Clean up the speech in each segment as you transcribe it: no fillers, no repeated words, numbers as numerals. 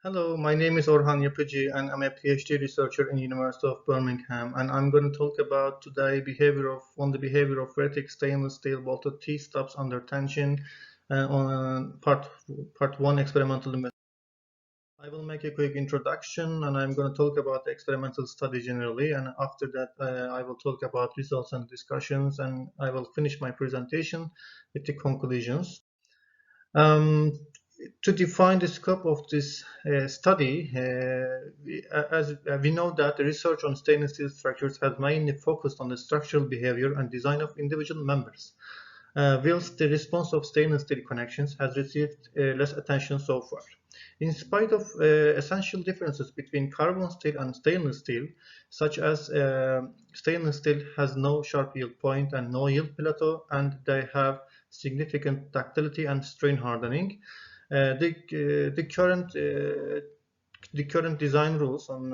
Hello, my name is Orhan Yapici and I'm a PhD researcher in University of Birmingham, and I'm going to talk about today the behavior of ferritic stainless steel bolted T-stubs under tension on part 1 experimental method. I will make a quick introduction and I'm going to talk about the experimental study generally, and after that I will talk about results and discussions, and I will finish my presentation with the conclusions. Um, to define the scope of this study, as we know that the research on stainless steel structures has mainly focused on the structural behavior and design of individual members, whilst the response of stainless steel connections has received less attention so far. In spite of essential differences between carbon steel and stainless steel, such as stainless steel has no sharp yield point and no yield plateau, and they have significant ductility and strain hardening. The current design rules on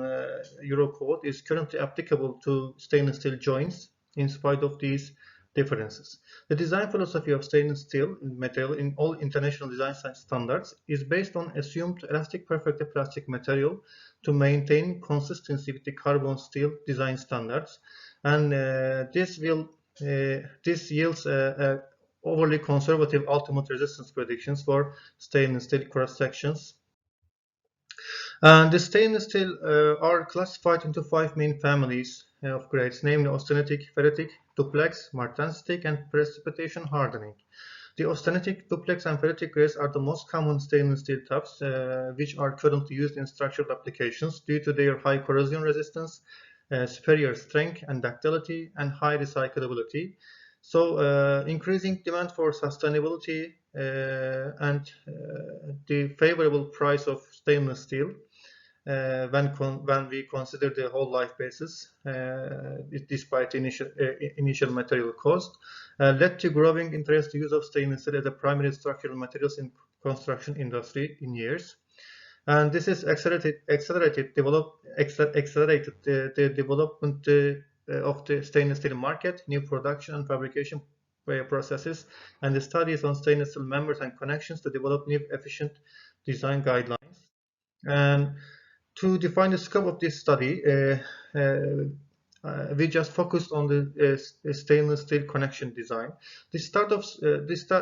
Eurocode is currently applicable to stainless steel joints in spite of these differences. The design philosophy of stainless steel material in all international design standards is based on assumed elastic perfected plastic material to maintain consistency with the carbon steel design standards, and this yields overly conservative ultimate resistance predictions for stainless steel cross sections. And the stainless steel are classified into 5 main families of grades, namely austenitic, ferritic, duplex, martensitic, and precipitation hardening. The austenitic, duplex, and ferritic grades are the most common stainless steel tubs, which are currently used in structural applications due to their high corrosion resistance, superior strength and ductility, and high recyclability. So, increasing demand for sustainability and the favorable price of stainless steel when we consider the whole life basis, despite initial material cost, led to growing interest use of stainless steel as a primary structural materials in construction industry in years. And this is accelerated the development of the stainless steel market, new production and fabrication processes, and the studies on stainless steel members and connections to develop new efficient design guidelines. And to define the scope of this study, we just focused on the stainless steel connection design. The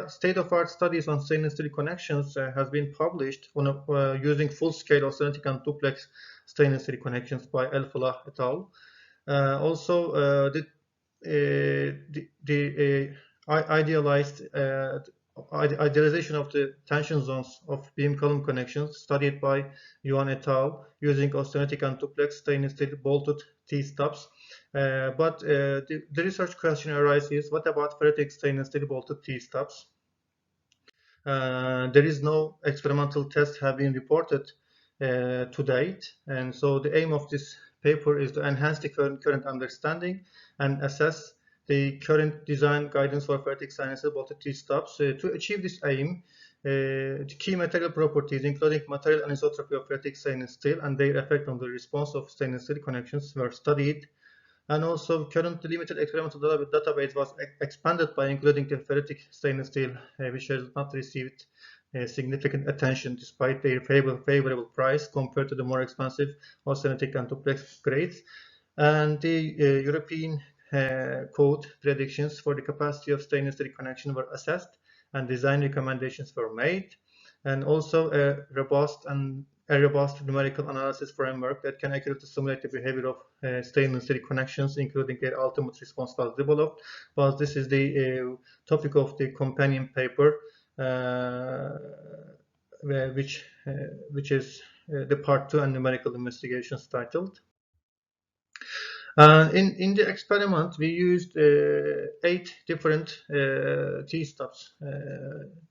state-of-art studies on stainless steel connections has been published on using full-scale austenitic and duplex stainless steel connections by El-Falah et al. The idealization of the tension zones of beam column connections studied by Yuan et al. Using austenitic and duplex stainless steel bolted T-stubs. But the research question arises: what about ferritic stainless steel bolted T-stubs? There is no experimental tests have been reported to date, and so the aim of this paper is to enhance the current understanding and assess the current design guidance for ferritic stainless steel bolted T-stubs. To achieve this aim, the key material properties, including material anisotropy of ferritic stainless steel and their effect on the response of stainless steel connections, were studied. And also, current limited experimental database was expanded by including the ferritic stainless steel, which has not received significant attention despite their favorable price compared to the more expensive austenitic and duplex grades. And the European code predictions for the capacity of stainless steel connection were assessed, and design recommendations were made, and also a robust numerical analysis framework that can accurately simulate the behavior of stainless steel connections, including their ultimate response, was developed. But this is the topic of the companion paper, which is the part 2 and numerical investigations titled. In the experiment, we used 8 different T-stubs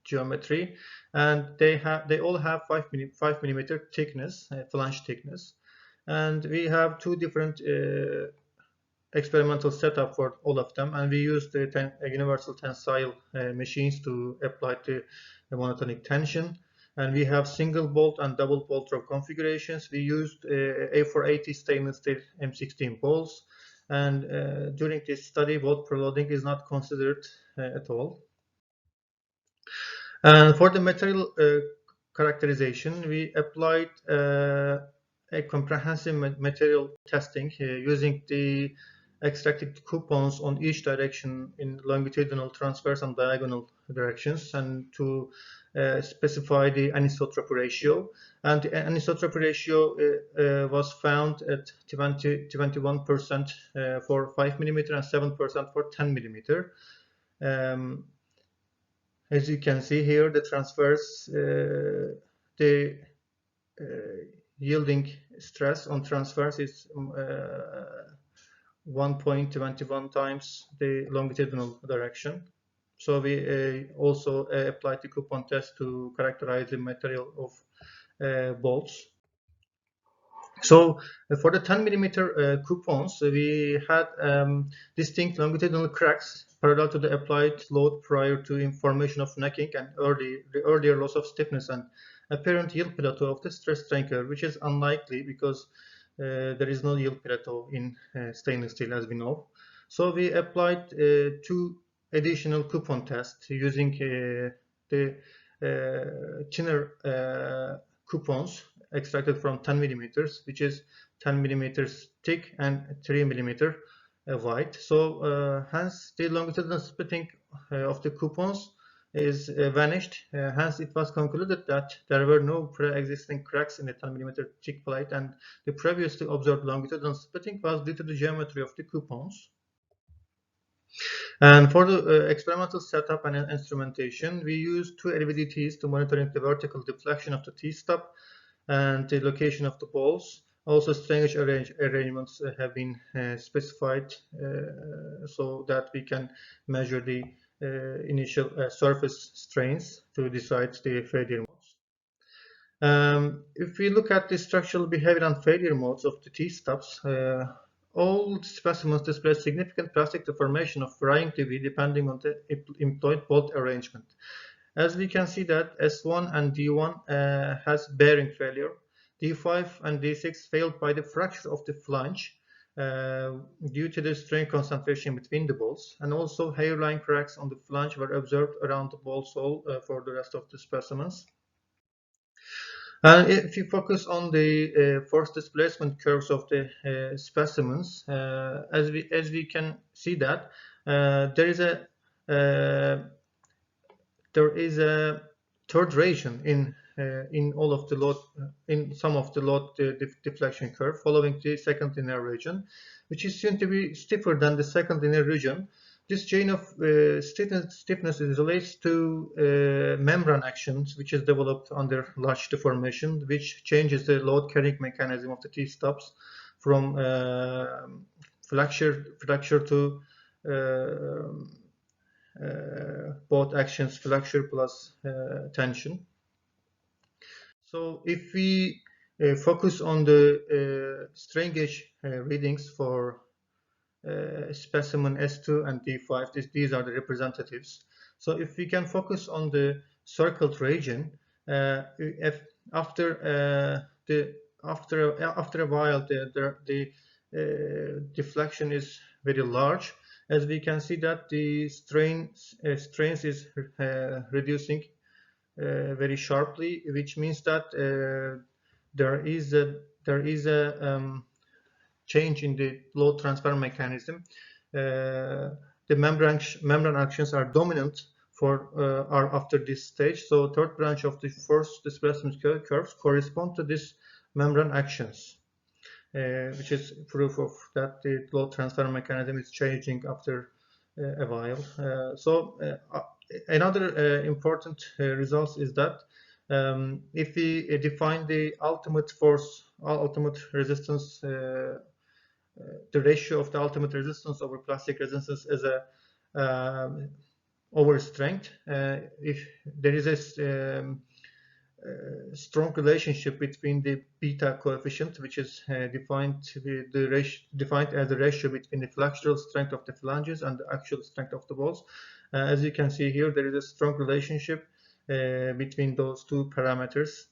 geometry, and they all have 5 millimeter thickness, flange thickness, and we have 2 different experimental setup for all of them, and we used the universal tensile machines to apply the monotonic tension. And we have single bolt and double bolt row configurations. We used A480 stainless steel M16 bolts, and during this study, bolt preloading is not considered at all. And for the material characterization, we applied a comprehensive material testing using the extracted coupons on each direction in longitudinal, transverse, and diagonal directions, and to specify the anisotropy ratio. And the anisotropy ratio was found at 21% for 5 millimeter and 7% for 10 millimeter. As you can see here, the transverse, the yielding stress on transverse is 1.21 times the longitudinal direction. So we also applied the coupon test to characterize the material of bolts. So for the 10 millimeter coupons, we had distinct longitudinal cracks parallel to the applied load prior to formation of necking and the earlier loss of stiffness and apparent yield plateau of the stress strain curve, which is unlikely because there is no yield plateau in stainless steel, as we know. So we applied two additional coupon tests using the thinner coupons extracted from 10 millimeters, which is 10 millimeters thick and 3 millimeter wide. So hence the longitudinal splitting of the coupons is vanished. Hence it was concluded that there were no pre-existing cracks in the 10 millimeter thick plate, and the previously observed longitudinal splitting was due to the geometry of the coupons. And for the experimental setup and instrumentation, we used two LVDTs to monitor the vertical deflection of the T-stub and the location of the balls. Also, strainage arrangements have been specified so that we can measure the initial surface strains to decide the failure modes. If we look at the structural behavior and failure modes of the T-stubs, all specimens display significant plastic deformation of varying degree depending on the employed bolt arrangement. As we can see that S1 and D1 has bearing failure. D5 and D6 failed by the fracture of the flange due to the strain concentration between the bolts, and also hairline cracks on the flange were observed around the bolt hole for the rest of the specimens. And if you focus on the force displacement curves of the specimens, as we can see that there is a third region in all of the load, in some of the load deflection curve following the second inner region, which is seen to be stiffer than the second inner region. This chain of stiffness is related to membrane actions, which is developed under large deformation, which changes the load carrying mechanism of the T-stubs from flexure to both actions, flexure plus tension. So if we focus on the strain gauge readings for specimen S2 and D5, these are the representatives. So if we can focus on the circled region, after a while the deflection is very large, as we can see that the strains is reducing very sharply, which means that there is a change in the load transfer mechanism. The membrane actions are dominant are after this stage. So third branch of the force displacement curves correspond to this membrane actions, which is proof of that the load transfer mechanism is changing after a while. Another important result is that if we define the ultimate force, ultimate resistance, the ratio of the ultimate resistance over plastic resistance as a over strength, if there is a strong relationship between the beta coefficient, which is defined as the ratio between the flexural strength of the flanges and the actual strength of the bolts. As you can see here, there is a strong relationship between those two parameters.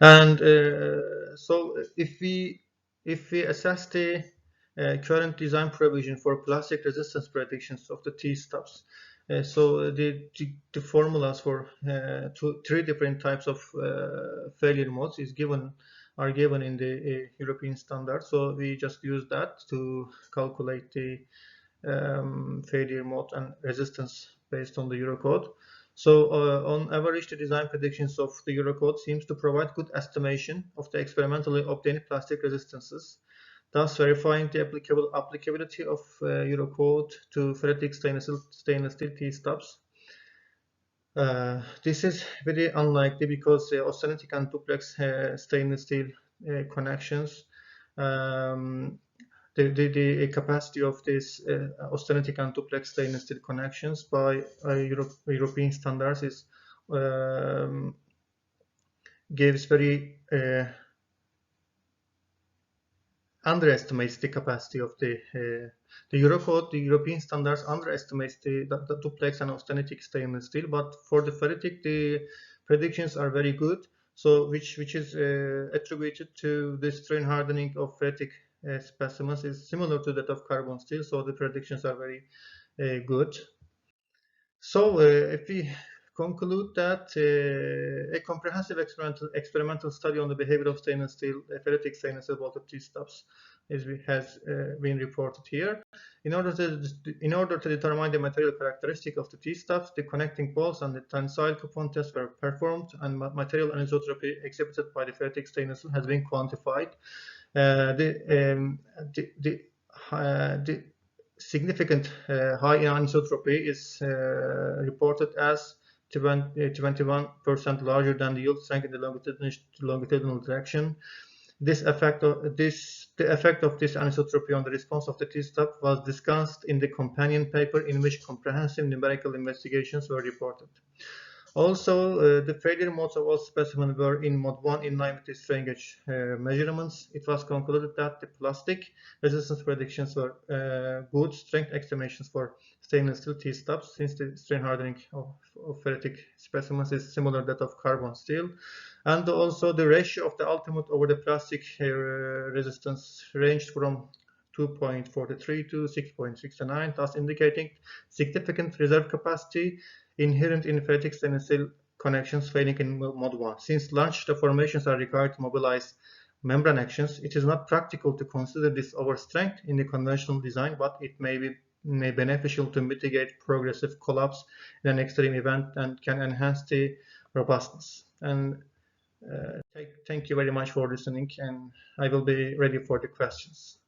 And so if we assess the current design provision for plastic resistance predictions of the T-stubs, So the formulas for three different types of failure modes are given in the European standard. So we just use that to calculate the failure mode and resistance based on the Eurocode. So on average, the design predictions of the Eurocode seems to provide good estimation of the experimentally obtained plastic resistances, thus verifying the applicability of Eurocode to ferritic stainless steel T-stubs. This is very unlikely because austenitic and duplex stainless steel connections, the capacity of these austenitic and duplex stainless steel connections by European standards is gives very underestimates the capacity of the Eurocode. The European standards underestimates the duplex and austenitic stainless steel, but for the ferritic, the predictions are very good. So which is attributed to the strain hardening of ferritic specimens is similar to that of carbon steel. So the predictions are very good. So if we conclude that a comprehensive experimental study on the behavior of stainless steel, ferritic stainless steel bolted T-stubs has been reported here. In order to determine the material characteristic of the T-stubs, the connecting poles and the tensile coupon tests were performed, and material anisotropy exhibited by the ferritic stainless steel has been quantified. The significant high in anisotropy is reported as 21% larger than the yield strength in the longitudinal direction. The effect of this anisotropy on the response of the T-stub was discussed in the companion paper, in which comprehensive numerical investigations were reported. Also, the failure modes of all specimens were in mode 1 in line with the strain gauge measurements. It was concluded that the plastic resistance predictions were good strength estimations for stainless steel T-stubs, since the strain hardening of ferritic specimens is similar to that of carbon steel. And also the ratio of the ultimate over the plastic resistance ranged from 2.43 to 6.69, thus indicating significant reserve capacity inherent in ferritic stainless steel connections failing in mode 1. Since large deformations are required to mobilize membrane actions, it is not practical to consider this overstrength in the conventional design, but it may be beneficial to mitigate progressive collapse in an extreme event and can enhance the robustness. And thank you very much for listening, and I will be ready for the questions.